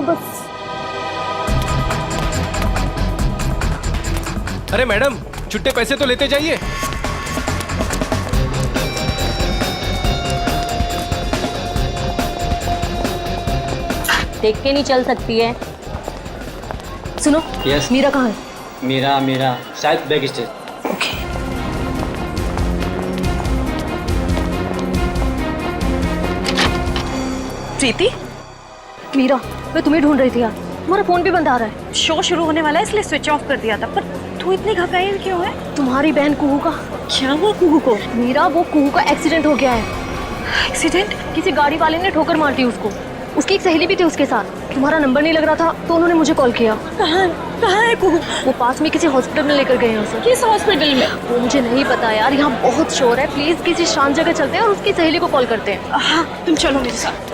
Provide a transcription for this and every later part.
बस। अरे मैडम, छुट्टे पैसे तो लेते जाइए। देख के नहीं चल सकती है। सुनो, यस। मीरा कहाँ है? मेरा शायद बैक स्टेज। ओके। प्रीति, मीरा, मैं तुम्हें ढूंढ रही थी यार। तुम्हारा फोन भी बंद आ रहा है। शो शुरू होने वाला है इसलिए स्विच ऑफ कर दिया था। पर तू इतनी घबराई क्यों है? तुम्हारी बहन कुहू का। क्या हुआ कुहू को? मीरा, वो कुहू का एक्सीडेंट हो गया है। एक्सीडेंट? किसी गाड़ी वाले ने ठोकर मार दी उसको। उसकी एक सहेली भी थी उसके साथ। तुम्हारा नंबर नहीं लग रहा था तो उन्होंने मुझे कॉल किया। कहाँ है कुहू? वो पास में किसी हॉस्पिटल में लेकर गए हैं उसे। किस हॉस्पिटल में? वो मुझे नहीं पता यार, यहाँ बहुत शोर है। प्लीज किसी शांत जगह चलते हैं और उसकी सहेली को कॉल करते हैं। हाँ, तुम चलो मेरे साथ।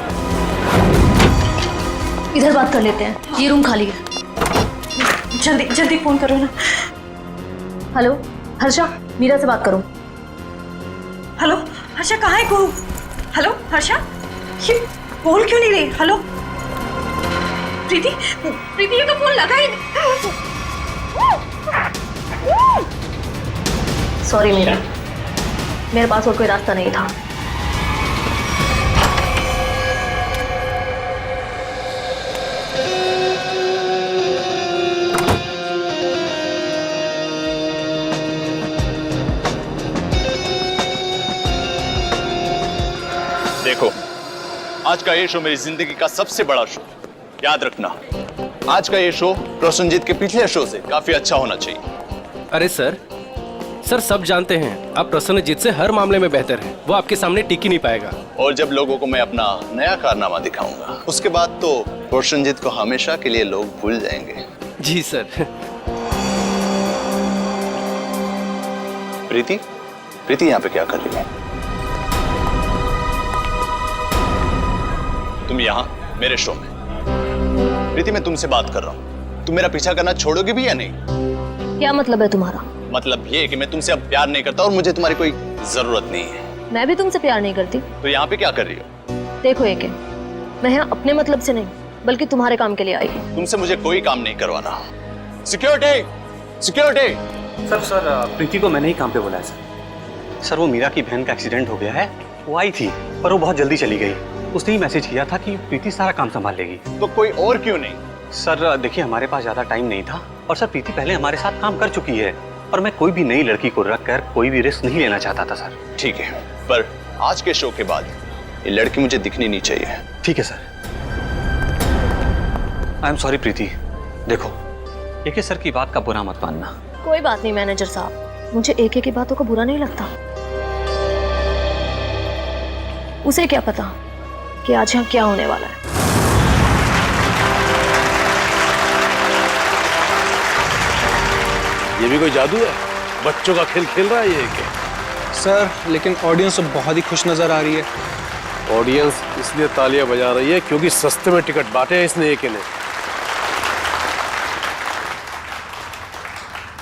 इधर बात कर लेते हैं, ये रूम खाली है। जल्दी जल्दी फोन करो ना। हेलो हर्षा, मीरा से बात करो। हेलो हर्षा, कहाँ है कुहू? हेलो हर्षा, ये बोल क्यों नहीं रही? हेलो प्रीति, प्रीति ये तो फोन लगा ही नहीं। सॉरी मीरा, मेरे पास और कोई रास्ता नहीं था। देखो, आज का ये शो मेरी जिंदगी का सबसे बड़ा शो। याद रखना, आज का ये शो रोशनजीत के पिछले शो से काफी अच्छा होना चाहिए। अरे सर सब जानते हैं आप प्रसन्नजीत से हर मामले में बेहतर हैं। वो आपके सामने टिक ही नहीं पाएगा। और जब लोगों को मैं अपना नया कारनामा दिखाऊंगा, उसके बाद तो रोशनजीत को हमेशा के लिए लोग भूल जाएंगे। जी सर। प्रीति, प्रीति यहाँ पे क्या कर रही है? तुम यहाँ मेरे शो में। प्रीति, मैं तुमसे बात कर रहा हूँ। तुम मेरा पीछा करना छोड़ोगे भी या नहीं? क्या मतलब है तुम्हारा? मतलब ये कि मैं तुमसे अब प्यार नहीं करता और मुझे तुम्हारी कोई जरूरत नहीं है। मैं भी तुमसे प्यार नहीं करती। तो यहाँ पे क्या कर रही हो? देखो एके, मैं यहाँ अपने मतलब से नहीं बल्कि तुम्हारे काम के लिए आई हूँ। तुमसे मुझे कोई काम नहीं करवाना। Security, security. सर प्रीति को मैंने ही काम पे बुलाया सर। वो मीरा की बहन का एक्सीडेंट हो गया है। वो आई थी पर वो बहुत जल्दी चली गई। उसने ही मैसेज किया था कि प्रीति सारा काम संभाल लेगी। तो कोई और क्यों नहीं? सर देखिए, हमारे पास ज्यादा टाइम नहीं था और सर प्रीति पहले हमारे साथ काम कर चुकी है और मैं कोई भी नई लड़की को रख कर कोई भी रिस्क नहीं लेना चाहता था सर। ठीक है, पर आज के शो के बाद ये लड़की मुझे दिखनी नहीं चाहिए। ठीक है सर। आई एम सॉरी प्रीति। देखो, एके सर की बात का बुरा मत मानना। कोई बात नहीं मैनेजर साहब, मुझे एके की बातों का बुरा नहीं लगता। उसे क्या पता कि आज यहाँ क्या होने वाला है। ये भी कोई जादू है? बच्चों का खेल खेल रहा है ये क्या? सर लेकिन ऑडियंस तो बहुत ही खुश नजर आ रही है। ऑडियंस इसलिए तालियां बजा रही है क्योंकि सस्ते में टिकट बांटे हैं इसने एक ने।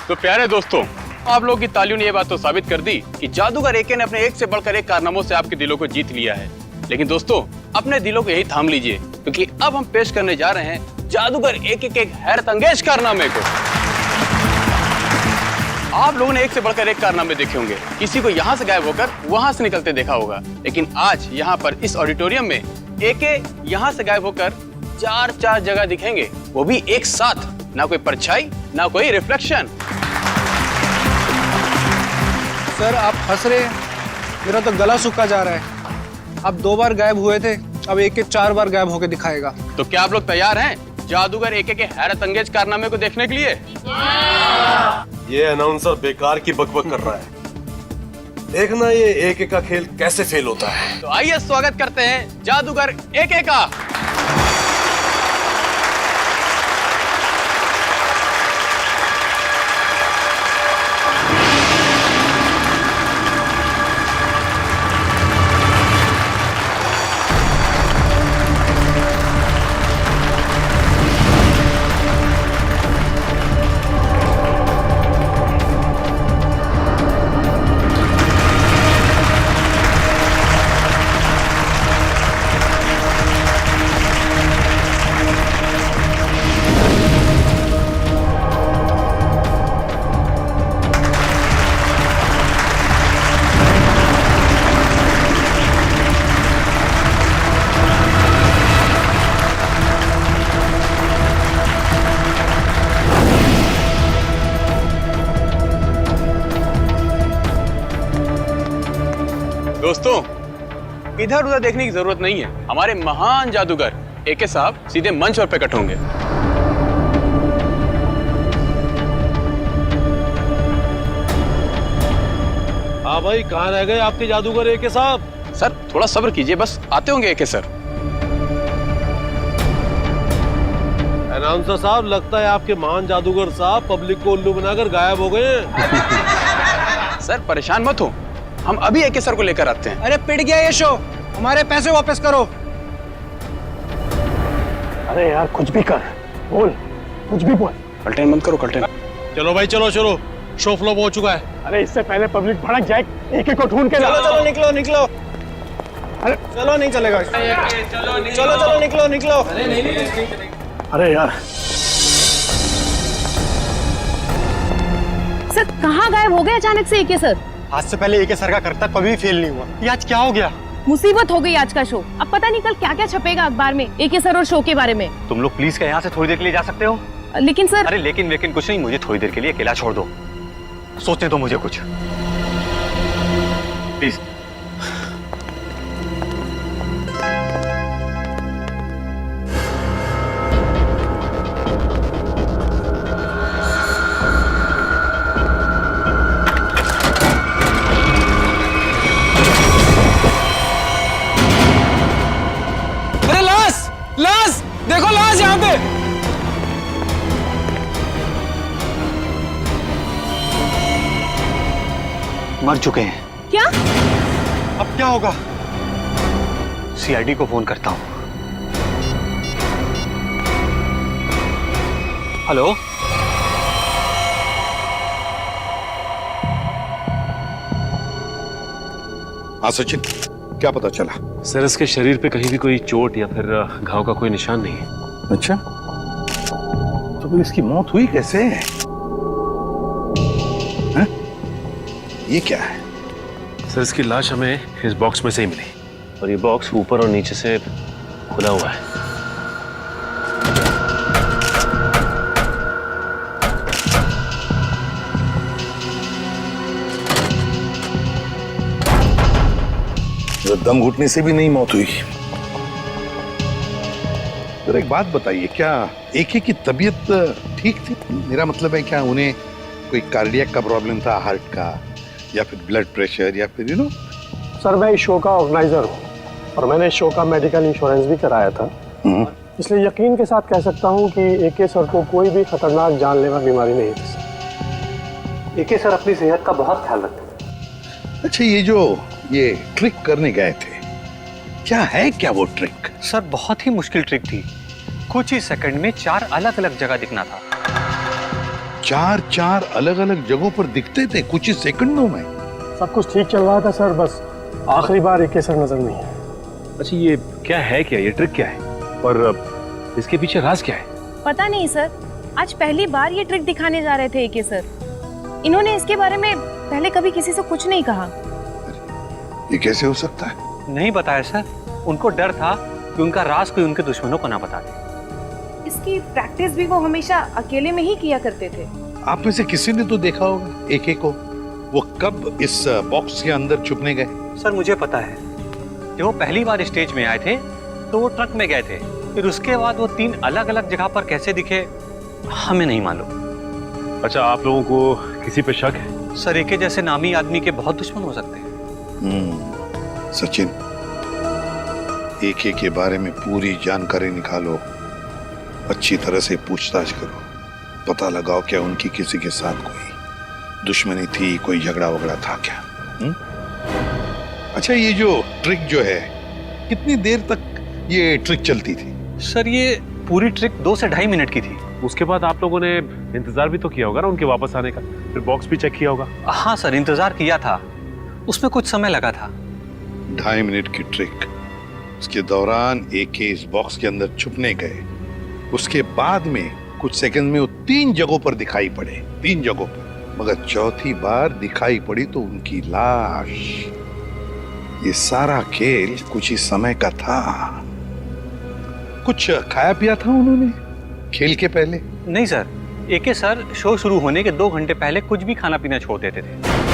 तो प्यारे दोस्तों, आप लोगों की तालियों ने ये बात तो साबित कर दी कि जादूगर एके ने अपने एक से बढ़कर एक कारनामों से आपके दिलों को जीत लिया है। लेकिन दोस्तों, अपने दिलों को यही थाम लीजिए क्योंकि अब हम पेश करने जा रहे हैं जादूगर एके के एक हैरत अंगेज कारनामे को। आप लोगों ने एक से बढ़कर एक कारनामे देखे होंगे। किसी को यहाँ से गायब होकर वहां से निकलते देखा होगा, लेकिन आज यहाँ पर इस ऑडिटोरियम में एके यहाँ से गायब होकर चार जगह दिखेंगे, वो भी एक साथ। ना कोई परछाई, ना कोई रिफ्लेक्शन। सर आप हंस रहे हैं, मेरा तो गला सूखा जा रहा है। आप 2 बार गायब हुए थे, अब एक 4 बार गायब होके दिखाएगा। तो क्या आप लोग तैयार हैं जादूगर एके के हैरत अंगेज कारनामे को देखने के लिए? ये अनाउंसर बेकार की बकबक कर रहा है। देखना ये एके का खेल कैसे फेल होता है। तो आइए स्वागत करते हैं जादूगर एके का। दोस्तों, इधर उधर देखने की जरूरत नहीं है। हमारे महान जादूगर एके साहब सीधे मंच पर प्रकट होंगे। हाँ भाई, कहाँ रह गए आपके जादूगर एके साहब? सर थोड़ा सब्र कीजिए, बस आते होंगे एके सर। अनाउंसर साहब, लगता है आपके महान जादूगर साहब पब्लिक को उल्लू बनाकर गायब हो गए हैं। सर परेशान मत हो, हम अभी एके सर को लेकर आते हैं। अरे पिट गया ये शो, हमारे पैसे वापस करो। अरे यार कुछ भी कर, बोल, कुछ भी बोल। कल्टेन मत करो, कल्टेन। चलो भाई, चलो चलो, शो फ्लॉप हो चुका है। अरे इससे पहले पब्लिक भड़क जाए, एक एक को ढूंढ के चलो चलो निकलो निकलो। अरे चलो नहीं चलेगा। चलो चलो निकलो निकलो। अरे यार सर कहाँ गायब हो गए अचानक से एके सर? आज से पहले एके सर का करतब कभी भी फेल नहीं हुआ। ये आज क्या हो गया? मुसीबत हो गई आज का शो। अब पता नहीं कल क्या क्या छपेगा अखबार में एके सर और शो के बारे में। तुम लोग प्लीज क्या यहाँ से थोड़ी देर के लिए जा सकते हो? लेकिन सर। अरे लेकिन कुछ नहीं, मुझे थोड़ी देर के लिए अकेला छोड़ दो, सोचने दो मुझे कुछ, प्लीज। अरे लाश, लाश देखो, लाश यहाँ पे। मर चुके हैं। क्या? अब क्या होगा? सीआईडी को फोन करता हूं। हेलो, हाँ सचिन, क्या पता चला? सर, इसके शरीर पे कहीं भी कोई चोट या फिर घाव का कोई निशान नहीं है। अच्छा, तो फिर इसकी मौत हुई कैसे? हैं? ये क्या है? सर, इसकी लाश हमें इस बॉक्स में से ही मिली, और ये बॉक्स ऊपर और नीचे से खुला हुआ है। दम घुटने से भी नहीं मौत हुई। तो एक बात बताइए, क्या एके की तबीयत ठीक थी? मेरा मतलब है, क्या उन्हें कोई कार्डियक का प्रॉब्लम था, हार्ट का, या फिर ब्लड प्रेशर, या फिर सर मैं इस शो का ऑर्गेनाइजर हूँ और मैंने इस शो का मेडिकल इंश्योरेंस भी कराया था, इसलिए यकीन के साथ कह सकता हूँ कि एके सर को कोई भी खतरनाक जानलेवा बीमारी नहीं थी। एके सर अपनी सेहत का बहुत ख्याल रखते हैं। अच्छा, ये ट्रिक करने गए थे, क्या है क्या वो ट्रिक? सर बहुत ही मुश्किल ट्रिक थी। कुछ ही सेकंड में 4 अलग अलग जगह दिखना था। 4 अलग अलग जगहों पर दिखते थे कुछ ही सेकंडों में? सब कुछ ठीक चल रहा था सर, बस आखिरी बार एके सर नजर नहीं है। अच्छा, ये क्या है, क्या ये ट्रिक क्या है, और इसके पीछे राज क्या है? पता नहीं सर, आज पहली बार ये ट्रिक दिखाने जा रहे थे एके सर। इन्होंने इसके बारे में पहले कभी किसी से कुछ नहीं कहा। ये कैसे हो सकता है? नहीं बताया सर, उनको डर था कि उनका राज कोई उनके दुश्मनों को ना बता दे। इसकी प्रैक्टिस भी वो हमेशा अकेले में ही किया करते थे। आप में से किसी ने तो देखा होगा एके को, वो कब इस बॉक्स के अंदर छुपने गए? सर मुझे पता है, जब वो पहली बार स्टेज में आए थे तो वो ट्रक में गए थे, फिर उसके बाद वो 3 अलग अलग जगह पर कैसे दिखे हमें नहीं मालूम। अच्छा, आप लोगों को किसी पे शक है? सर एके जैसे नामी आदमी के बहुत दुश्मन हो सकते हैं। सचिन, एके के बारे में पूरी जानकारी निकालो, अच्छी तरह से पूछताछ करो, पता लगाओ क्या उनकी किसी के साथ कोई दुश्मनी थी, कोई झगड़ा वगड़ा था क्या? अच्छा, ये जो ट्रिक जो है, कितनी देर तक ये ट्रिक चलती थी? सर ये पूरी ट्रिक 2 से 2.5 मिनट की थी। उसके बाद आप लोगों ने इंतजार भी तो किया होगा ना उनके वापस आने का, फिर बॉक्स भी चेक किया होगा। हाँ सर, इंतजार किया था, उसमें कुछ समय लगा था। 2.5 मिनट की ट्रिक, उसके दौरान एके इस बॉक्स के अंदर छुपने गए, उसके बाद में कुछ सेकंड में वो 3 जगहों पर दिखाई पड़े, 3 जगहों पर, मगर चौथी बार दिखाई पड़ी तो उनकी लाश। ये सारा खेल कुछ ही समय का था। कुछ खाया पिया था उन्होंने खेल के पहले? नहीं सर, एके सर शो शुरू होने के 2 घंटे पहले कुछ भी खाना पीना छोड़ देते थे।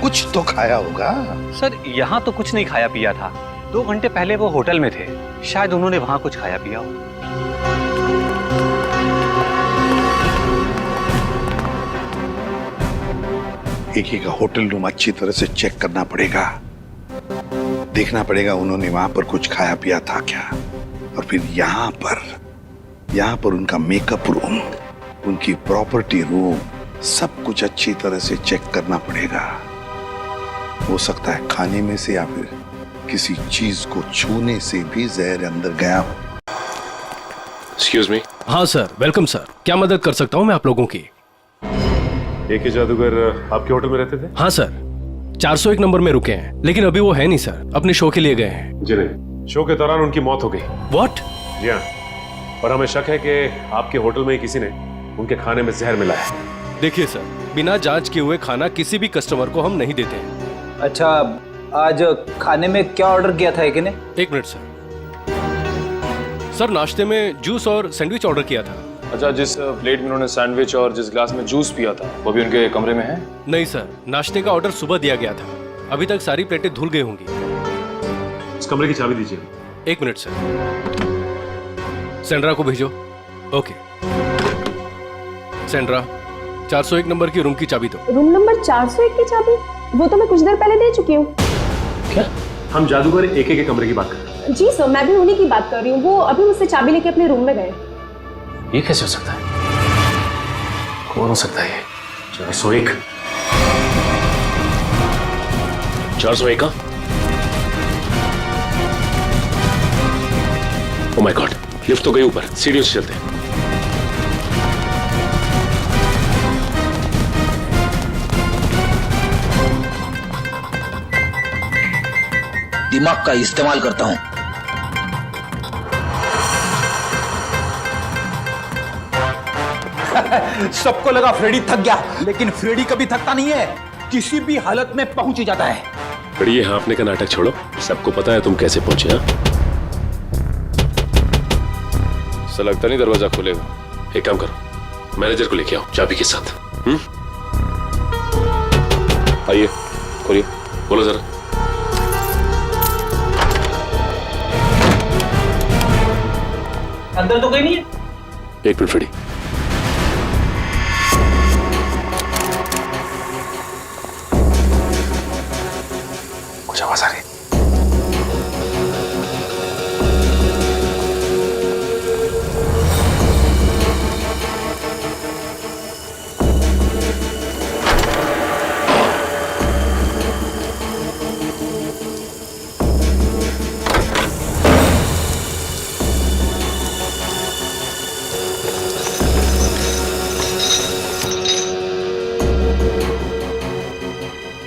कुछ तो खाया होगा। सर यहाँ तो कुछ नहीं खाया पिया था। 2 घंटे पहले वो होटल में थे, शायद उन्होंने वहां कुछ खाया पिया हो। एक का होटल रूम अच्छी तरह से चेक करना पड़ेगा, देखना पड़ेगा उन्होंने वहां पर कुछ खाया पिया था क्या। और फिर यहाँ पर उनका मेकअप रूम, उनकी प्रॉपर्टी रूम, सब कुछ अच्छी तरह से चेक करना पड़ेगा। हो सकता है खाने में से या फिर किसी चीज को छूने से भी जहर अंदर गया हो। Excuse me. हाँ सर, वेलकम सर। क्या मदद कर सकता हूँ मैं आप लोगों की? एक ही जादूगर आपके होटल में रहते थे? हाँ सर, 401 नंबर में रुके हैं, लेकिन अभी वो है नहीं सर, अपने शो के लिए गए हैं। जी नहीं, शो के दौरान उनकी मौत हो गई। व्हाट? जी हाँ, और हमें शक है कि आपके होटल में ही किसी ने उनके खाने में जहर मिलाया है। देखिए सर, बिना जांच किए हुए खाना किसी भी कस्टमर को हम नहीं देते हैं। अच्छा, आज खाने में क्या ऑर्डर किया था एक ने? 1 मिनट सर। सर नाश्ते में जूस और सैंडविच ऑर्डर किया था। अच्छा, जिस प्लेट में उन्होंने सैंडविच और जिस ग्लास में जूस पिया था वो भी उनके कमरे में है? नहीं सर, नाश्ते का ऑर्डर सुबह दिया गया था, अभी तक सारी प्लेटें धुल गई होंगी। इस कमरे की चाबी दीजिए। 1 मिनट सर। सेंड्रा को भेजो। ओके सेंड्रा, 401 नंबर की रूम की चाबी दो। रूम नंबर 401 की चाबी? वो तो मैं कुछ देर पहले दे चुकी हूँ। क्या? हम जादूगर एके के कमरे की बात कर रहे हैं। जी सर, मैं भी उन्हीं की बात कर रही हूँ। वो अभी मुझसे चाबी लेके अपने रूम में गए। ये कैसे हो सकता है? कौन हो सकता है ये? 401? 401 का? ओह माय गॉड, लिफ्ट तो गई ऊपर, सीढ़ियों से चलते हैं। दिमाग का इस्तेमाल करता हूं। सबको लगा फ्रेडी थक गया, लेकिन फ्रेडी कभी थकता नहीं है, किसी भी हालत में पहुंच ही जाता है। बड़ी ये हाँफने का नाटक छोड़ो, सबको पता है तुम कैसे पहुंचे। हाँ, ऐसा लगता नहीं दरवाजा खोलेगा। एक काम करो, मैनेजर को लेके आओ चाबी के साथ। आइए, खोलिए, बोलो जरा। अंदर तो कहीं नहीं है। 1 मिनट फ्रेडी। कुछ आवाज आ रही है।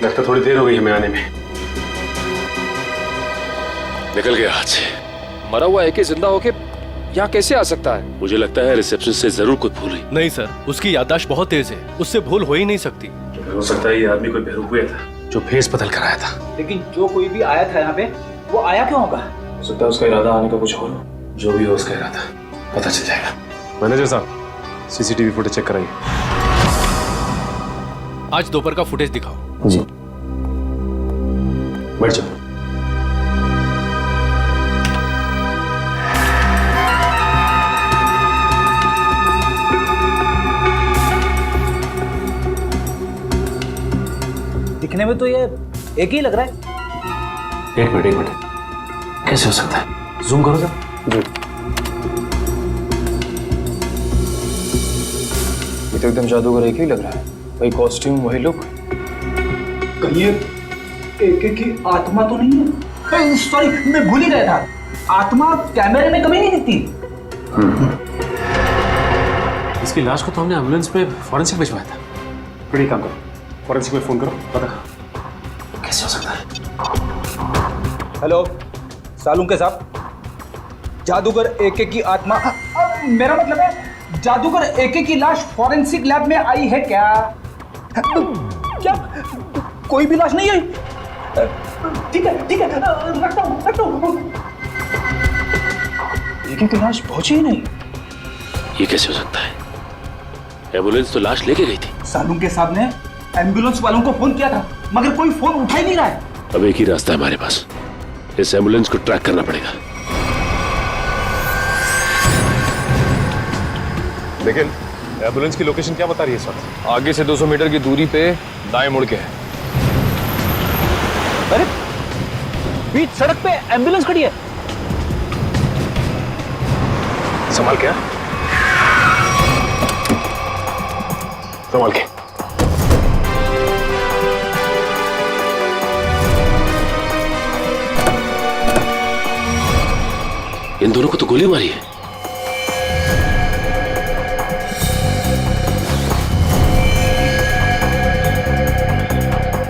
लगता थोड़ी देर हो गई हमें आने में। निकल गया हाथ से। मरा हुआ एके जिंदा होके यहाँ कैसे आ सकता है? मुझे लगता है रिसेप्शन से जरूर कुछ भूल हुई। नहीं सर, उसकी याददाश्त बहुत तेज है, उससे भूल हो ही नहीं सकती। हो सकता है ये आदमी कोई बेवकूफ था जो भेस बदल कर आया था। लेकिन जो कोई भी आया था यहाँ पे, वो आया क्यों होगा? हो सकता है उसका इरादा आने का कुछ और हो। जो भी हो उसका इरादा पता चल जाएगा। मैनेजर साहब, सीसीटीवी फुटेज चेक कराइए। आज दोपहर का फुटेज दिखाओ। जी। बैठ जाओ। दिखने में तो ये एक ही लग रहा है। एक मिनट, कैसे हो सकता है? जूम करो जरा। जी। ये तो एकदम जादूगर एक ही लग रहा है। वही कॉस्ट्यूम, वही लुक। कहीं ये एके की आत्मा तो नहीं है? सॉरी, मैं भूल ही गया था। आत्मा कैमरे में कभी नहीं दिखती। इसकी लाश को तो हमने एम्बुलेंस पे फॉरेंसिक भिजवाया था। बड़ी काम करो, फॉरेंसिक में फोन करो, पता कैसे हो सकता है? हेलो सालुंके साहब, जादूगर एके की आत्मा, मेरा मतलब है जादूगर एके की लाश फॉरेंसिक लैब में आई है क्या? क्या कोई भी लाश नहीं आई? ठीक है, रखता हूँ। एके की लाश पहुंची ही नहीं। ये कैसे हो सकता है? एम्बुलेंस तो लाश लेके गई थी। सालुंके साहब ने एम्बुलेंस वालों को फोन किया था मगर कोई फोन उठा ही नहीं रहा है। अब एक ही रास्ता है हमारे पास, इस एम्बुलेंस को ट्रैक करना पड़ेगा। लेकिन एम्बुलेंस की लोकेशन क्या बता रही है इस वक्त? आगे से 200 मीटर की दूरी पे दाएं मुड़ के है। अरे बीच सड़क पे एम्बुलेंस खड़ी है। संभाल के, संभाल के। इन दोनों को तो गोली मारी है।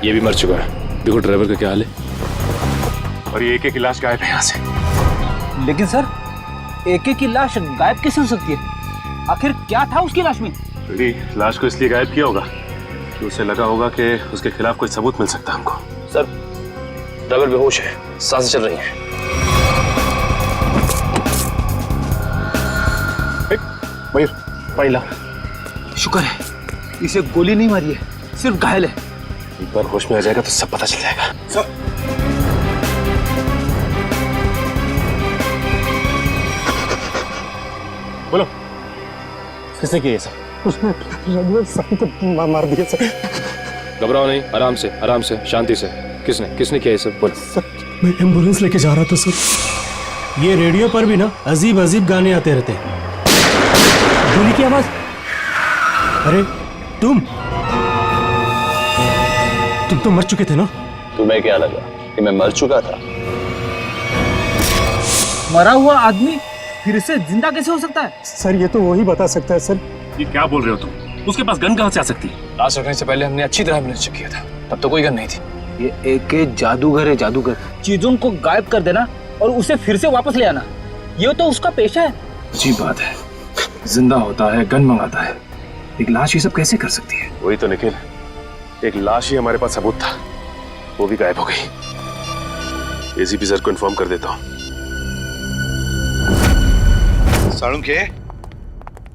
ये भी मर चुका है। देखो ड्राइवर का क्या हाल है। और ये एके की लाश गायब है यहाँ से। लेकिन सर एके की लाश गायब कैसे हो सकती है? आखिर क्या था उसकी लाश में? लाश को इसलिए गायब किया होगा कि उसे लगा होगा कि उसके खिलाफ कोई सबूत मिल सकता है हमको। सर ड्राइवर बेहोश है, सांसें चल रही हैं। मयूर पानी ला। शुक्र है इसे गोली नहीं मारी है, सिर्फ घायल है। एक बार होश में आ जाएगा तो सब पता चल जाएगा। सर बोलो किसने किया ये सब? उसने रघुवीर साहब को मार दिया सर। घबराओ नहीं, आराम से, आराम से, शांति से। किसने किया ये सब? बोलो। सर मैं एम्बुलेंस लेके जा रहा था सर। ये रेडियो पर भी ना अजीब अजीब गाने आते रहते हैं। गोली की आवाज। अरे तुम तो मर चुके थे ना? तुम्हें क्या लगा कि मैं मर चुका था? मरा हुआ आदमी फिर से जिंदा कैसे हो सकता है? सर ये तो वही बता सकता है सर। ये क्या बोल रहे हो तुम? उसके पास गन कहाँ से आ सकती है? लाश रखने से पहले हमने अच्छी तरह एम्बुलेंस चेक किया था, तब तो कोई गन नहीं थी। ये एके जादूगर है, जादूगर। चीजों को गायब कर देना और उसे फिर से वापस ले आना, ये तो उसका पेशा है। अजीब बात है, जिंदा होता है, गन मंगाता है, एक लाश ये सब कैसे कर सकती है? वही तो निखिल, एक लाश ही हमारे पास सबूत था, वो भी गायब हो गई। एसीपी सर को इन्फॉर्म कर देता हूँ। साळुंखे,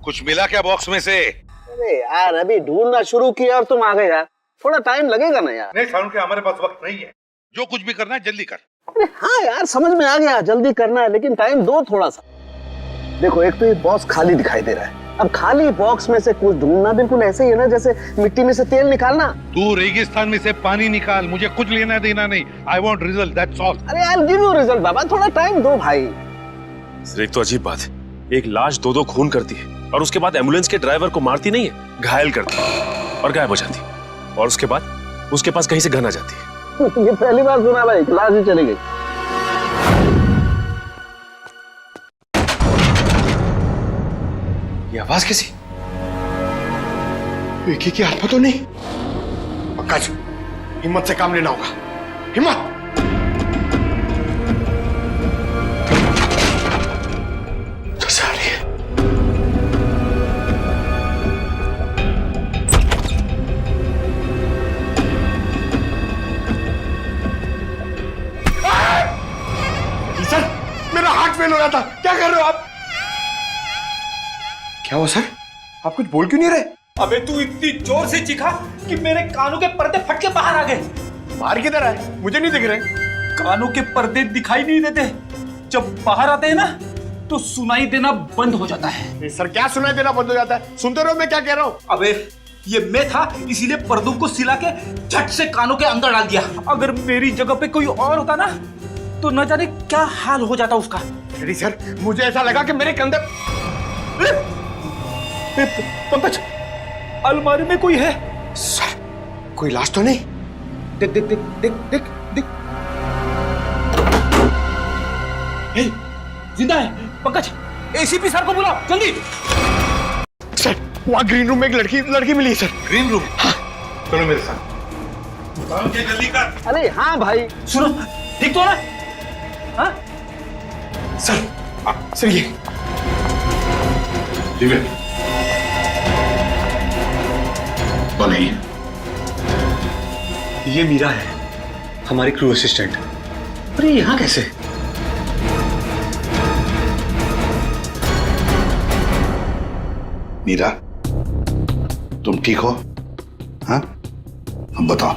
कुछ मिला क्या बॉक्स में से? अरे यार अभी ढूंढना शुरू किया और तुम आ गए यार, थोड़ा टाइम लगेगा ना यार। नहीं साळुंखे, हमारे पास वक्त नहीं है, जो कुछ भी करना है जल्दी कर। अरे हाँ यार समझ में आ गया, जल्दी करना है लेकिन टाइम दो थोड़ा सा। देखो एक तो ये बॉक्स खाली दिखाई दे रहा है, अब खाली बॉक्स में से कुछ ढूंढना बिल्कुल ऐसे ही है ना जैसे मिट्टी में से तेल निकालना। तू रेगिस्तान में से पानी निकाल, मुझे कुछ लेना देना नहीं। I want result, that's all. अरे I will give you result बाबा, थोड़ा टाइम दो भाई। सर एक तो अजीब बात है, एक लाश दो खून करती है और उसके बाद एम्बुलेंस के ड्राइवर को मारती नहीं है, घायल करती है और गायब हो जाती है, और उसके बाद उसके पास कहीं से गन आ जाती है। ये पहली बार सुना भाई, लाश ही चली गई। ये आवाज कैसी? एके की आत्मा तो नहीं? पंकज, हिम्मत से काम लेना होगा, हिम्मत। कैसे आ रही है? सर मेरा हार्ट फेल हो रहा था, क्या कर रहे हो आप? क्या हुआ सर? आप कुछ बोल क्यों नहीं रहे? अबे तू इतनी जोर से चीखा कि मेरे कानों के पर्दे फट के बाहर आ गए। बाहर किधर आए? मुझे नहीं दिख रहे। कानों के पर्दे दिखाई नहीं देते, जब बाहर आते हैं ना तो सुनाई देना बंद हो जाता है। सर क्या सुनाई देना बंद हो जाता है? सुनते रहो मैं क्या कह रहा हूँ। अबे ये मैं था इसीलिए पर्दों को सिला के झट से कानों के अंदर डाल दिया। अगर मेरी जगह पे कोई और होता ना तो न जाने क्या हाल हो जाता उसका। सर मुझे ऐसा लगा कि मेरे कंधे। पंकज अलमारी में कोई है। सर कोई लाश तो नहीं? देख देख देख देख देख देख, जिंदा है। पंकज एसीपी सर को बुलाओ जल्दी। सर वहाँ ग्रीन रूम में एक लड़की मिली है सर। Green room? हाँ चलो मेरे साथ। जल्दी कर। अरे हाँ भाई सुनो, ठीक तो ना? हाँ सर ये ठीक है। नहीं, ये मीरा है, हमारी क्रू असिस्टेंट। अरे यहाँ कैसे? मीरा तुम ठीक हो? हाँ अब बताओ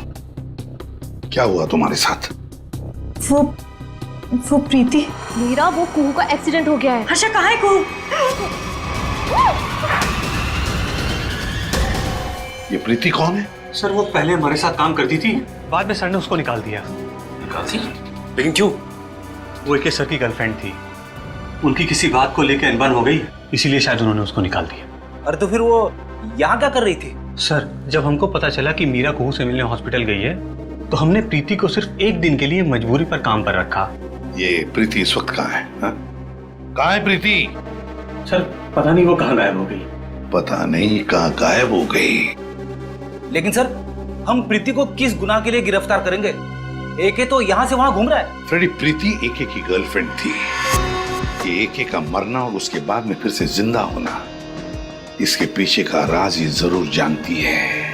क्या हुआ तुम्हारे साथ? वो प्रीति। मीरा, वो कुहू का एक्सीडेंट हो गया है। हर्षा कहाँ है कुहू? ये प्रीति कौन है? सर वो पहले हमारे साथ काम करती थी, बाद में सर ने उसको निकाल दिया। निकाल दी? लेकिन क्यों? वो एक सर की गर्लफ्रेंड थी, उनकी किसी बात को लेकर अनबन हो गई, इसीलिए शायद उन्होंने उसको निकाल दिया। अरे तो फिर वो यहाँ क्या कर रही थी? सर जब हमको पता चला कि मीरा कुहू से मिलने हॉस्पिटल गई है, तो हमने प्रीति को सिर्फ एक दिन के लिए मजबूरी पर काम पर रखा। ये प्रीति इस वक्त कहाँ है? कहाँ है प्रीति? सर पता नहीं वो कहाँ गायब हो गई। पता नहीं कहाँ गायब हो गई। लेकिन सर हम प्रीति को किस गुनाह के लिए गिरफ्तार करेंगे? एके तो यहाँ से वहाँ घूम रहा है। फ्रेडी, प्रीति एके की गर्लफ्रेंड थी। ये एके का मरना और उसके बाद में फिर से जिंदा होना, इसके पीछे का राज ये जरूर जानती है।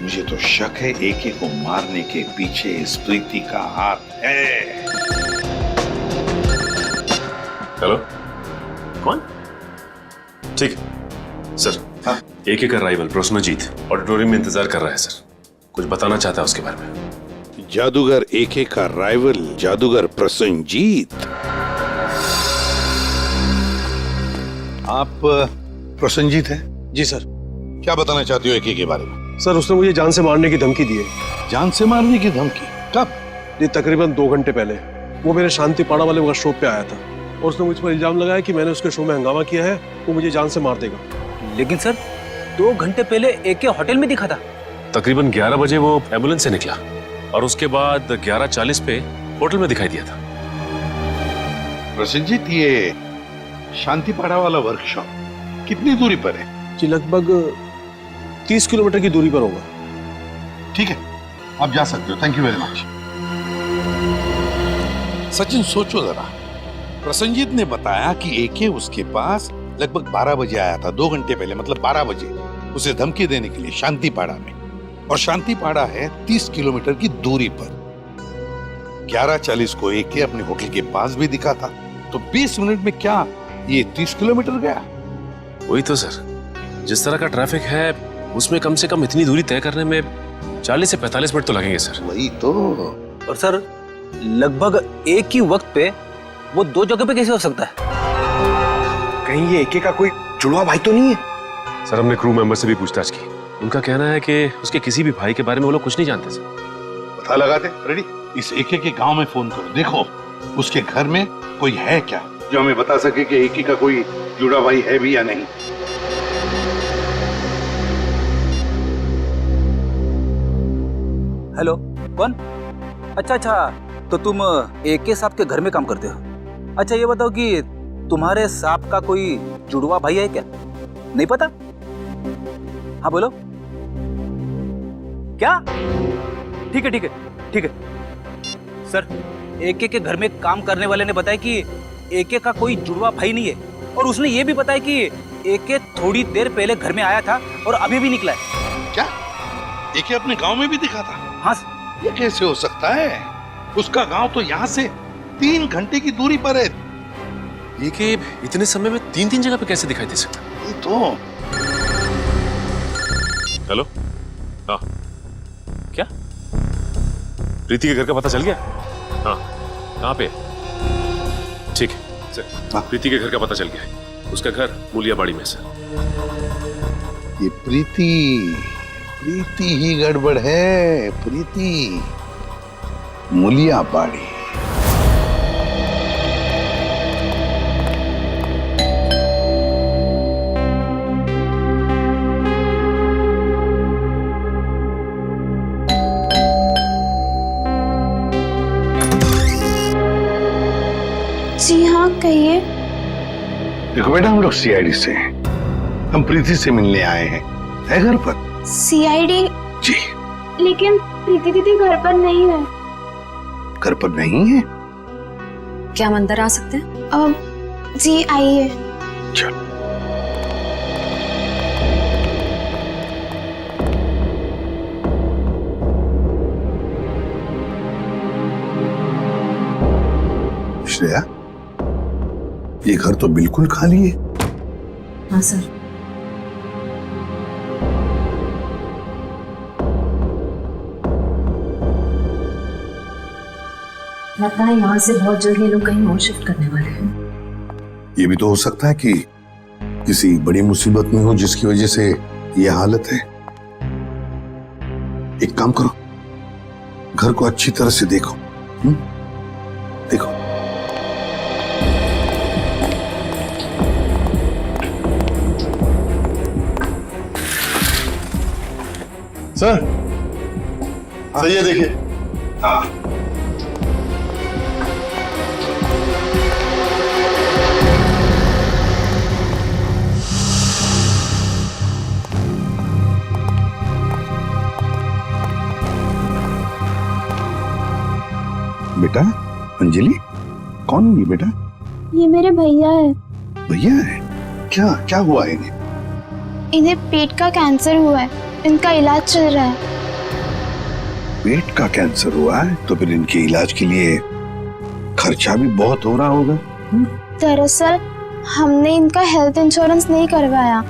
मुझे तो शक है एके को मारने के पीछे इस प्रीति का हाथ है। हेलो, कौन? ठीक है सर। हाँ? एक का राइवल प्रसन्नजीत ऑडिटोरियम में इंतजार कर रहा है सर, कुछ बताना चाहता है उसके बारे में। जादूगर एके का राइवल जादूगर प्रसन्नजीत? आप प्रसन्नजीत हैं? जी सर। क्या बताना चाहते हो एके के बारे में? सर उसने मुझे जान से मारने की धमकी दी है। जान से मारने की धमकी? कब? ये तकरीबन 2 घंटे पहले। वो मेरे शांति पाड़ा वाले वर्कशॉप पे आया था और उसने मुझ पर इल्जाम लगाया कि मैंने उसके शो में हंगामा किया है, वो मुझे जान से मार देगा। लेकिन सर 2 घंटे पहले एके होटल में दिखा था। तकरीबन 11 बजे वो एम्बुलेंस से निकला और उसके बाद 11:40 पे होटल में दिखाई दिया था। प्रसन्नजीत, ये शांतिपाड़ा वाला वर्कशॉप कितनी दूरी पर है? जी लगभग 30 किलोमीटर की दूरी पर होगा। ठीक है, आप जा सकते हो। Thank you very much. Sachin सोचो जरा, प्रसन्नजीत ने बताया कि एके उसके पास लगभग 12 बजे आया था, 2 घंटे पहले, मतलब 12 बजे उसे धमकी देने के लिए शांतिपाड़ा में। और शांतिपाड़ा है 30 किलोमीटर की दूरी पर। 11:40 को एके अपने होटल के पास भी दिखा था, तो 20 मिनट में क्या ये 30 किलोमीटर गया? वही तो सर, जिस तरह का ट्रैफिक है उसमें कम से कम इतनी दूरी तय करने में 40 से 45 मिनट तो लगेंगे सर। वही तो। और सर लगभग एक ही वक्त पे वो 2 जगह पे कैसे हो सकता है? कहीं ये एके का कोई जुड़वा भाई तो नहीं है? सर हमने क्रू मेंबर से भी पूछताछ की, उनका कहना है कि उसके किसी भी भाई के बारे में वो लोग कुछ नहीं जानते सर। पता लगाते। रेडी, इस एके के गांव में फोन करो, देखो उसके घर में कोई है क्या जो हमें बता सके कि एके का कोई जुड़ा भाई है भी या नहीं। हेलो, कौन? अच्छा, तो तुम एके साहब के घर में काम करते हो। अच्छा ये बताओ कि तुम्हारे साहब का कोई जुड़वा भाई है क्या? नहीं पता? हाँ बोलो। क्या? ठीक है सर, एके के घर में काम करने वाले ने बताया कि एके का कोई जुड़वा भाई नहीं है, और उसने ये भी बताया कि एके थोड़ी देर पहले घर में आया था और अभी भी निकला है। क्या एके अपने गांव में भी दिखा था? हाँ। ये कैसे हो सकता है? उसका गांव तो यहाँ से 3 घंटे की दूरी पर है। ये कि इतने समय में 3 जगह पे कैसे दिखाई दे सकता? ये तो। हेलो, हाँ क्या प्रीति के घर का पता चल गया? हाँ, कहाँ पे? ठीक है सर, प्रीति के घर का पता चल गया है। उसका घर मूलियाबाड़ी में सर। ये प्रीति ही गड़बड़ है। प्रीति मूलियाबाड़ी। जी हाँ, कहिए। देखो बेटा, हम लोग सीआईडी से हैं। हम प्रीति से मिलने आए हैं। है घर पर? सीआईडी? जी। लेकिन प्रीति दीदी घर पर नहीं है। घर पर नहीं है? क्या हम अंदर आ सकते हैं? जी आइए। चलो। श्रेया, ये घर तो बिल्कुल खाली है। हाँ सर। लगता है यहाँ से बहुत जल्द ये लोग कहीं और शिफ्ट करने वाले हैं। ये भी तो हो सकता है कि किसी बड़ी मुसीबत में हो जिसकी वजह से ये हालत है। एक काम करो, घर को अच्छी तरह से देखो। देखो सर, सही है, देखिए। हाँ बेटा, अंजलि कौन है ये बेटा? ये मेरे भैया है। भैया है? क्या क्या हुआ है इन्हें? इन्हें पेट का कैंसर हुआ है, इनका इलाज चल रहा है। पेट का कैंसर हुआ है तो फिर इनके इलाज के लिए खर्चा भी बहुत हो रहा होगा। दरअसल हमने इनका हेल्थ इंश्योरेंस नहीं करवाया,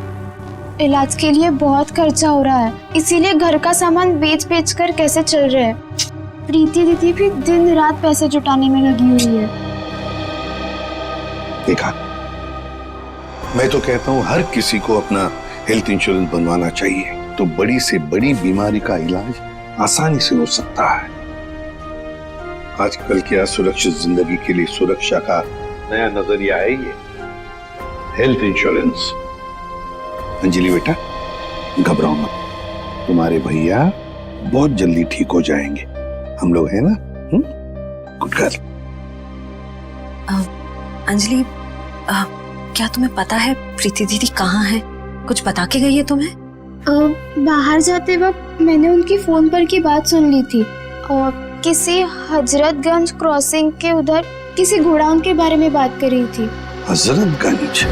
इलाज के लिए बहुत खर्चा हो रहा है, इसीलिए घर का सामान बेच बेच कर कैसे चल रहे हैं। प्रीति दीदी भी दिन रात पैसे जुटाने में लगी हुई है। देखा, मैं तो कहता हूँ हर किसी को अपना हेल्थ इंश्योरेंस बनवाना चाहिए, तो बड़ी से बड़ी बीमारी का इलाज आसानी से हो सकता है। आजकल की असुरक्षित जिंदगी के लिए सुरक्षा का नया नजरिया है ये हेल्थ इंश्योरेंस। अंजलि बेटा, घबराओ मत, तुम्हारे भैया बहुत जल्दी ठीक हो जाएंगे, हम लोग हैं ना। Good girl. अंजलि, क्या तुम्हें पता है प्रीति दीदी कहाँ है? कुछ बता के गई है तुम्हें? बाहर जाते वक्त मैंने उनकी फोन पर की बात सुन ली थी, और किसी हजरतगंज क्रॉसिंग के उधर किसी गोडाउन के बारे में बात कर रही थी। हजरतगंज?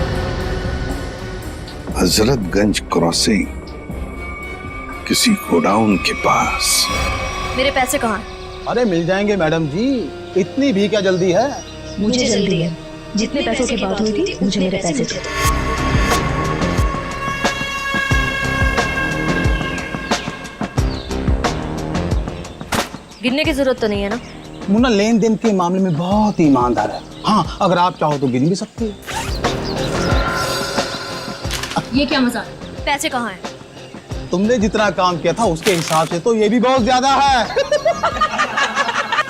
हजरतगंज क्रॉसिंग, किसी गोडाउन के पास। मेरे पैसे कहाँ हैं? अरे मिल जाएंगे मैडम जी, इतनी भी क्या जल्दी है? मुझे जल्दी है। जितने पैसों की बात हुई थी मुझे मेरे पैसे चाहिए। गिनने की जरूरत तो नहीं है ना? मुन्ना लेन देन के मामले में बहुत ईमानदार है। हाँ, अगर आप चाहो तो गिन भी सकती है। ये क्या मजाक? पैसे कहाँ हैं? तुमने जितना काम किया था उसके हिसाब से तो ये भी बहुत ज्यादा है।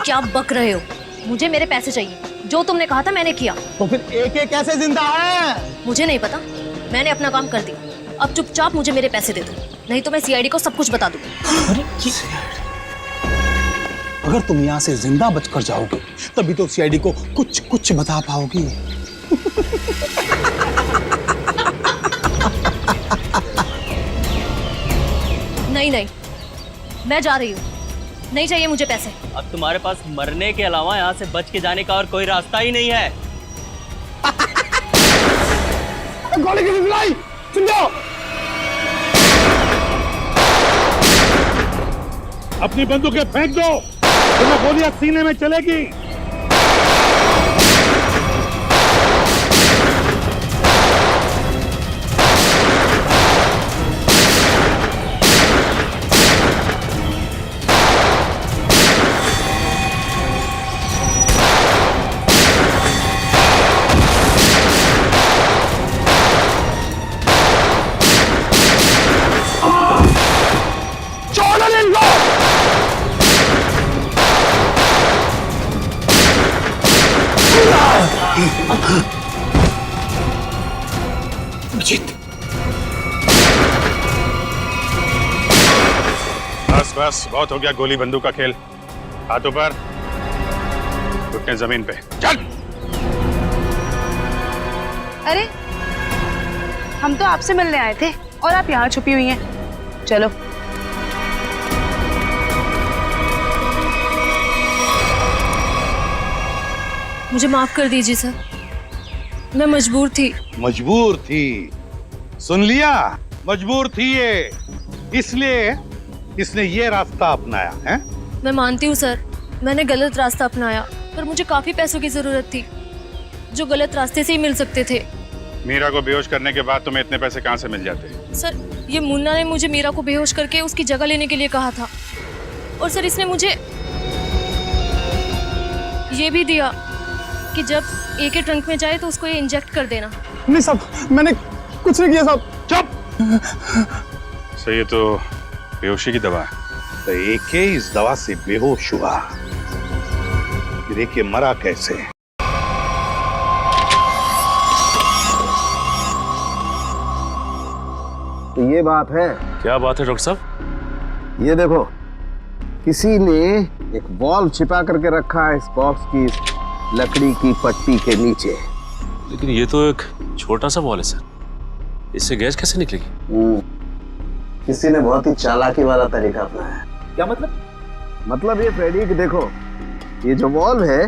क्या बक रहे हो? मुझे मेरे पैसे चाहिए, जो तुमने कहा था मैंने किया। तो फिर एक कैसे जिंदा है? मुझे नहीं पता, मैंने अपना काम कर दिया। अब चुपचाप मुझे मेरे पैसे दे दो, नहीं तो मैं सीआईडी को सब कुछ बता दूंगी। अरे अगर तुम यहाँ से जिंदा बचकर जाओगे तभी तो सीआईडी को कुछ कुछ बता पाओगी। नहीं नहीं, मैं जा रही हूँ, नहीं चाहिए मुझे पैसे। अब तुम्हारे पास मरने के अलावा यहाँ से बच के जाने का और कोई रास्ता ही नहीं है। गोली की सिलाई सुन जाओ। अपनी बंदूकें फेंक दो, तुम्हें गोलियां सीने में चलेगी। बस बस, बहुत हो गया गोली बंदूक का खेल। हाथों पर, घुटने जमीन पे। चल। अरे, हम तो आपसे मिलने आए थे और आप यहाँ छुपी हुई हैं। चलो। मुझे माफ कर दीजिए सर, मैं मजबूर थी। मजबूर थी? सुन लिया, मजबूर थी ये, इसलिए इसने ये रास्ता अपनाया है। मैं मानती हूँ सर, मैंने गलत रास्ता अपनाया, पर मुझे काफी पैसों की जरूरत थी जो गलत रास्ते से ही मिल सकते थे। मीरा को बेहोश करने के बाद तुम्हें इतने पैसे कहाँ से मिल जाते? सर, ये मुन्ना ने मुझे मीरा को बेहोश करके उसकी जगह लेने के लिए कहा था, और सर इसने मुझे ये भी दिया कि जब ए के ट्रंक में जाए तो उसको ये इंजेक्ट कर देना। नहीं साहब, मैंने कुछ नहीं किया साहब। चुप। सर ये तो बेहोशी की दवा है। तो एके इस दवा से बेहोश हुआ, फिर एके मरा कैसे? तो ये बात है। क्या बात है डॉक्टर साहब? ये देखो, किसी ने एक बॉल्ब छिपा करके रखा है इस बॉक्स की लकड़ी की पट्टी के नीचे। लेकिन ये तो एक छोटा सा बॉल है सर, इससे गैस कैसे निकलेगी? किसी ने बहुत ही चालाकी वाला तरीका अपनाया है। क्या मतलब? मतलब ये फ्रेडी कि देखो, ये जो बॉल्ब है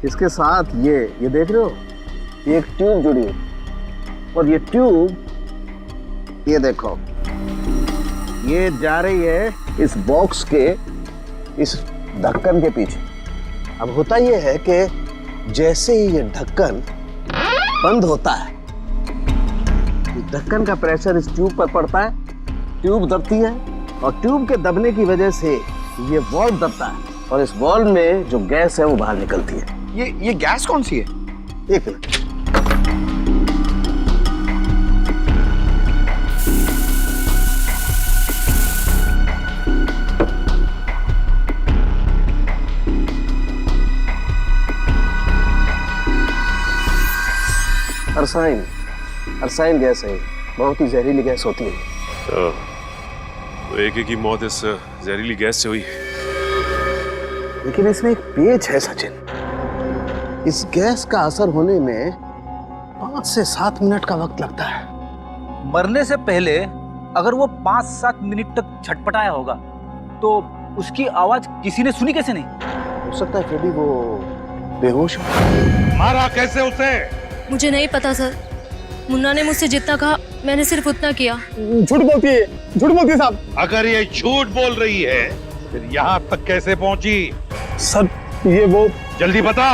इसके साथ ये देख रहे हो, ये एक ट्यूब जुड़ी है और ये ट्यूब, ये देखो, ये जा रही है इस बॉक्स के इस ढक्कन के पीछे। अब होता ये है कि जैसे ही ये ढक्कन बंद होता है, इस ढक्कन का प्रेशर इस ट्यूब पर पड़ता है, ट्यूब दबती है और ट्यूब के दबने की वजह से ये वॉल्व दबता है और इस वॉल्व में जो गैस है वो बाहर निकलती है। ये गैस कौन सी है? एक मिनट। अरसाइन गैस है, बहुत ही जहरीली गैस होती है। तो एके की मौत इस जहरीली गैस से हुई। लेकिन इसमें एक पेच है सचिन, इस गैस का असर होने में 5 से 7 मिनट का वक्त लगता है। मरने से पहले अगर वो 5-7 मिनट तक छटपटाया होगा तो उसकी आवाज किसी ने सुनी कैसे नहीं? हो सकता है फ्रेडी वो बेहोश हो। मारा कैसे उसे? मुझे नहीं पता सर, मुन्ना ने मुझसे जितना कहा मैंने सिर्फ उतना किया। झूठ बोलती है साहब। अगर ये झूठ बोल रही है फिर यहाँ तक कैसे पहुंची? सर ये वो, जल्दी बता।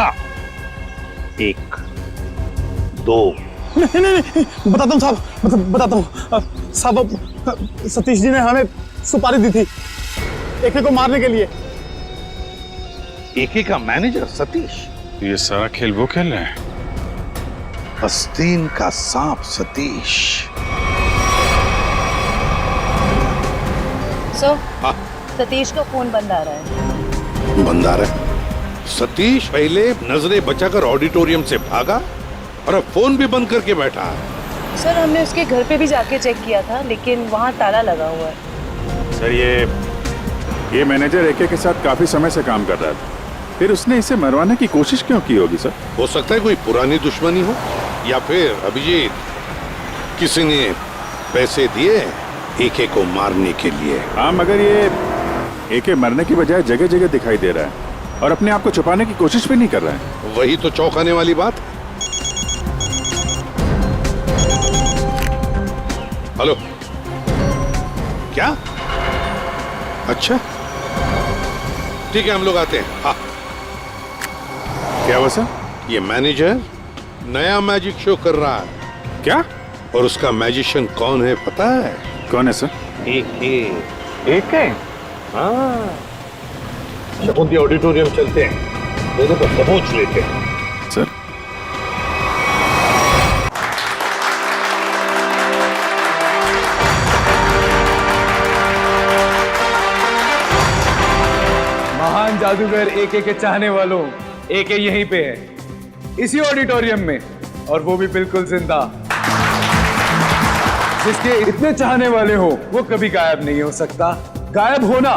1 2 नहीं बताता हूँ साहब, बताता हूँ साहब। सतीश जी ने हमें सुपारी दी थी एके को मारने के लिए। एके का मैनेजर सतीश? ये सारा खेल वो खेल रहे हैं। आस्तीन का सांप सतीश। सतीश का फोन बंद आ रहा है। बंद आ रहा है? सतीश पहले नजरें बचाकर ऑडिटोरियम से भागा और अब फोन भी बंद करके बैठा है। सर हमने उसके घर पे भी जाके चेक किया था, लेकिन वहाँ ताला लगा हुआ है। सर ये मैनेजर एके के साथ काफी समय से काम कर रहा था, फिर उसने इसे मरवाने की कोशिश क्यों की होगी सर? हो सकता है कोई पुरानी दुश्मनी हो, या फिर अभिजीत किसी ने पैसे दिए एके को मारने के लिए। हाँ, मगर ये एके मरने की बजाय जगह जगह दिखाई दे रहा है और अपने आप को छुपाने की कोशिश भी नहीं कर रहा है। वही तो चौंकाने वाली बात। हेलो, क्या? अच्छा ठीक है, हम लोग आते हैं। हाँ। क्या हुआ सर? ये मैनेजर नया मैजिक शो कर रहा है। क्या? और उसका मैजिशियन कौन है पता है? कौन है सर? एके। हाँ, शकुंती ऑडिटोरियम चलते हैं, दोनों को दबोच लेते हैं। सर महान जादूगर एके के चाहने वालों, एके यहीं पे है, इसी ऑडिटोरियम में, और वो भी बिल्कुल जिंदा। जिसके इतने चाहने वाले हो वो कभी गायब नहीं हो सकता। गायब होना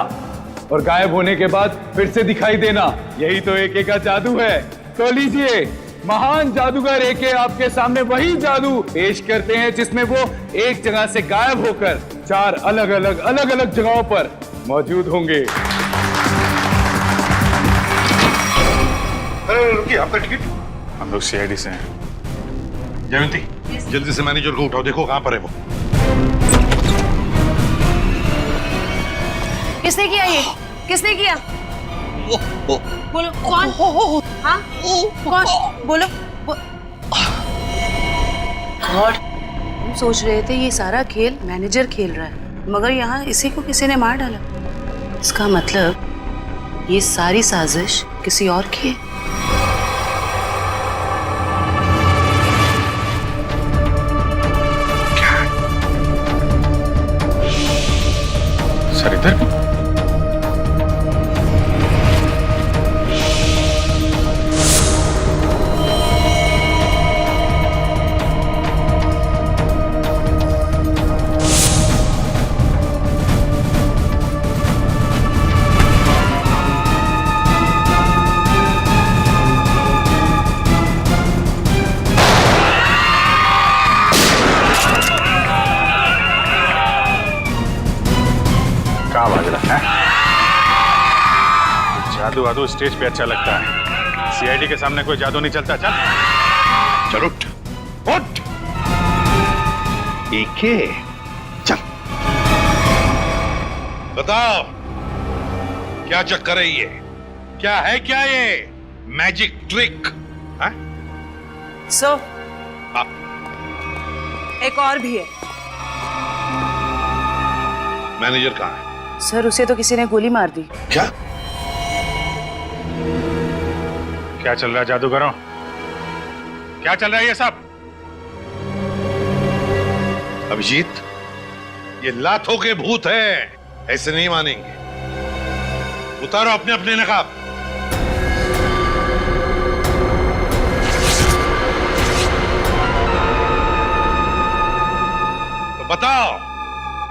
और गायब होने के बाद फिर से दिखाई देना, यही तो एके का जादू है। तो लीजिए, महान जादूगर एके आपके सामने वही जादू पेश करते हैं जिसमें वो एक जगह से गायब होकर 4 अलग अलग जगहों पर मौजूद होंगे। रुकिए, आपका टिकट? हम लोग सीआईडी से हैं। जयंती, जल्दी से मैनेजर को उठाओ, देखो कहां पर है वो। किसने किया ये? किसने किया? बोलो कौन? हाँ कौन? बोलो। गॉड, हम सोच रहे थे ये सारा खेल मैनेजर खेल रहा है, मगर यहाँ इसी को किसी ने मार डाला। इसका मतलब ये सारी साजिश किसी और की है। सर इधर जादू वादू स्टेज पे अच्छा लगता है, सीआईडी के सामने कोई जादू नहीं चलता। चल चल उठ उठ। एके चल बताओ क्या चक्कर है ये? क्या है क्या ये मैजिक ट्रिक? सर एक और भी है। मैनेजर कहाँ है? सर उसे तो किसी ने गोली मार दी। क्या क्या चल रहा है जादूगरों? क्या चल रहा है ये सब? अभिजीत ये लातों के भूत है, ऐसे नहीं मानेंगे। उतारो अपने अपने नकाब। तो बताओ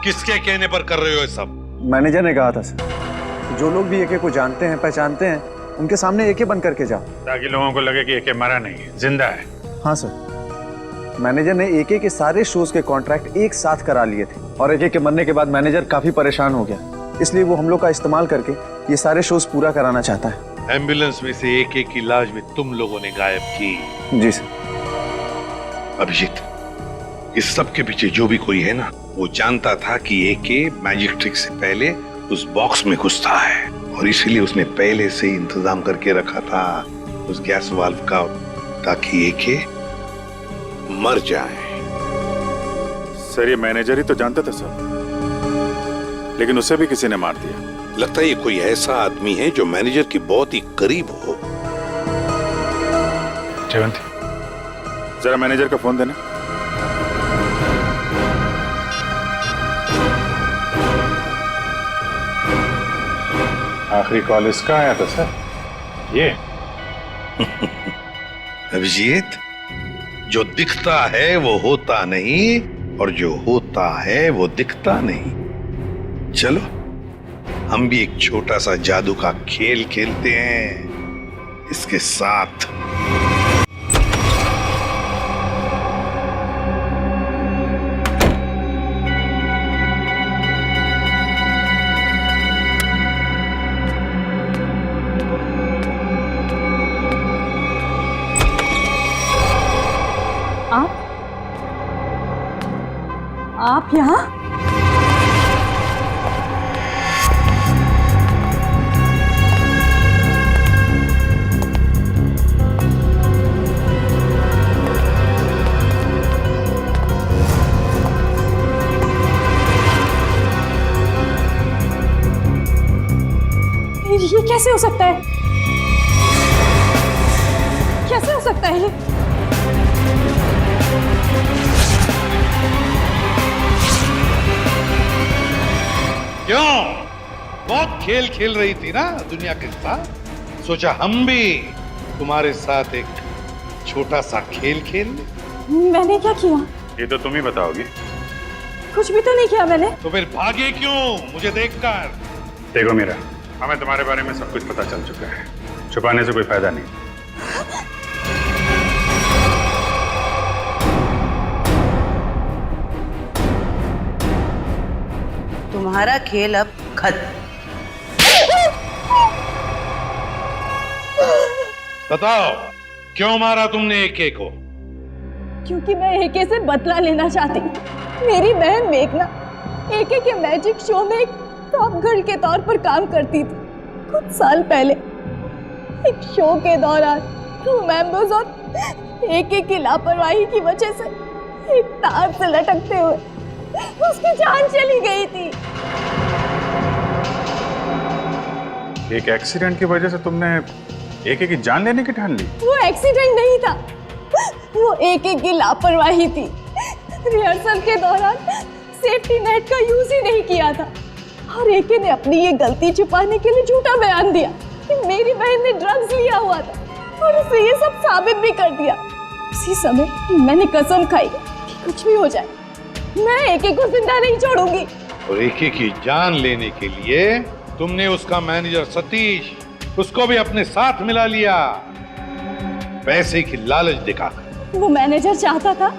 किसके कहने पर कर रहे हो ये सब? मैनेजर ने कहा था सर, जो लोग भी एके को जानते हैं पहचानते हैं उनके सामने एके बन करके जाओ, ताकि लोगों को लगे कि एके मरा नहीं है, जिंदा है। हाँ सर, मैनेजर ने एके के सारे शोज के कॉन्ट्रैक्ट एक साथ करा लिए थे और एके के मरने के बाद मैनेजर काफी परेशान हो गया, इसलिए वो हम लोग का इस्तेमाल करके ये सारे शोज पूरा कराना चाहता है। एम्बुलेंस में से एके की लाश भी तुम लोगों ने गायब की? जी सर। अभिजीत इस सब के पीछे जो भी कोई है ना, वो जानता था कि एके मैजिक ट्रिक से पहले उस बॉक्स में घुसता है और इसीलिए उसने पहले से ही इंतजाम करके रखा था उस गैस वाल्व का, ताकि एके मर जाए। सर ये मैनेजर ही तो जानता था सब, लेकिन उसे भी किसी ने मार दिया। लगता है ये कोई ऐसा आदमी है जो मैनेजर की बहुत ही करीब हो। जयवंती जरा मैनेजर का फोन देना। आखिरी कॉल इसका आया था सर। ये अभिजीत जो दिखता है वो होता नहीं और जो होता है वो दिखता नहीं। चलो हम भी एक छोटा सा जादू का खेल खेलते हैं इसके साथ। आप यहाँ? ये कैसे हो सकता है? कैसे हो सकता है ये? क्यों? बहुत खेल खेल रही थी ना दुनिया के साथ, सोचा हम भी तुम्हारे साथ एक छोटा सा खेल खेल ले। मैंने क्या किया? ये तो तुम ही बताओगी। कुछ भी तो नहीं किया मैंने। तो फिर भागे क्यों मुझे देखकर? देखो मीरा, हमें तुम्हारे बारे में सब कुछ पता चल चुका है, छुपाने से कोई फायदा नहीं। तुम्हारा खेल अब खत्म। बताओ क्यों मारा तुमने एके को? क्योंकि मैं एके से बदला लेना चाहती। मेरी बहन मेघना एके के मैजिक शो में एक टॉप गर्ल के तौर पर काम करती थी। कुछ साल पहले एक शो के दौरान क्रू मेंबर्स और एके की लापरवाही की वजह से एक तार से लटकते हुए उसकी जान चली गई थी। एक एक्सीडेंट की वजह से तुमने एके की जान लेने की ठान ली? वो एक्सीडेंट नहीं था, वो एके की लापरवाही थी। रिहर्सल के दौरान सेफ्टी नेट का यूज ही नहीं किया था और एके ने अपनी ये गलती छुपाने के लिए झूठा बयान दिया कि मेरी बहन ने ड्रग्स लिया हुआ था और उसे ये सब साबित भी कर दिया। उसी समय मैंने कसम खाई कि कुछ भी हो जाए मैं एके को जिंदा नहीं छोड़ूंगी। और एके की जान लेने के लिए तुमने उसका मैनेजर सतीश उसको भी अपने साथ मिला लिया, पैसे की लालच दिखाकर। वो मैनेजर चाहता था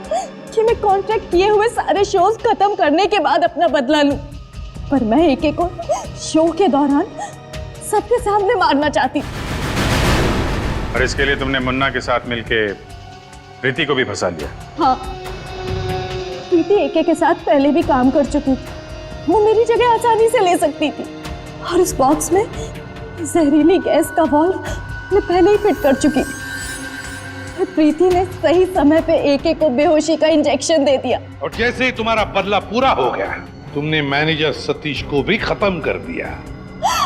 कि मैं कॉन्ट्रैक्ट किए हुए सारे शोज खत्म करने के बाद अपना बदला लूं, पर मैं एके को शो के दौरान सबके सामने मारना चाहती थी। और इसके लिए तुमने मुन्ना के साथ मिलके प्रीति को भी फंसा लिया। हाँ, प्रीति एके के साथ पहले भी काम कर चुकी थी, वो मेरी जगह आसानी से ले सकती थी। और उस बॉक्स में जहरीली गैस का वॉल्व मैं पहले ही फिट कर चुकी थी। प्रीति ने सही समय पे एके को बेहोशी का इंजेक्शन दे दिया। और जैसे ही तुम्हारा बदला पूरा हो गया तुमने मैनेजर सतीश को भी खत्म कर दिया।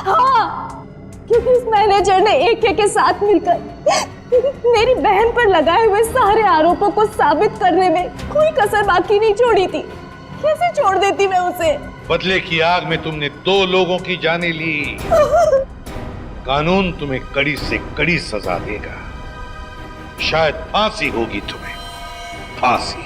हाँ, क्योंकि उस मैनेजर ने एके के साथ मिलकर मेरी बहन पर लगाए हुए सारे आरोपों को साबित करने में कोई कसर बाकी नहीं छोड़ी थी। कैसे छोड़ देती मैं उसे? बदले की आग में तुमने 2 लोगों की जानें ली। कानून तुम्हें कड़ी से कड़ी सजा देगा, शायद फांसी होगी तुम्हें, फांसी।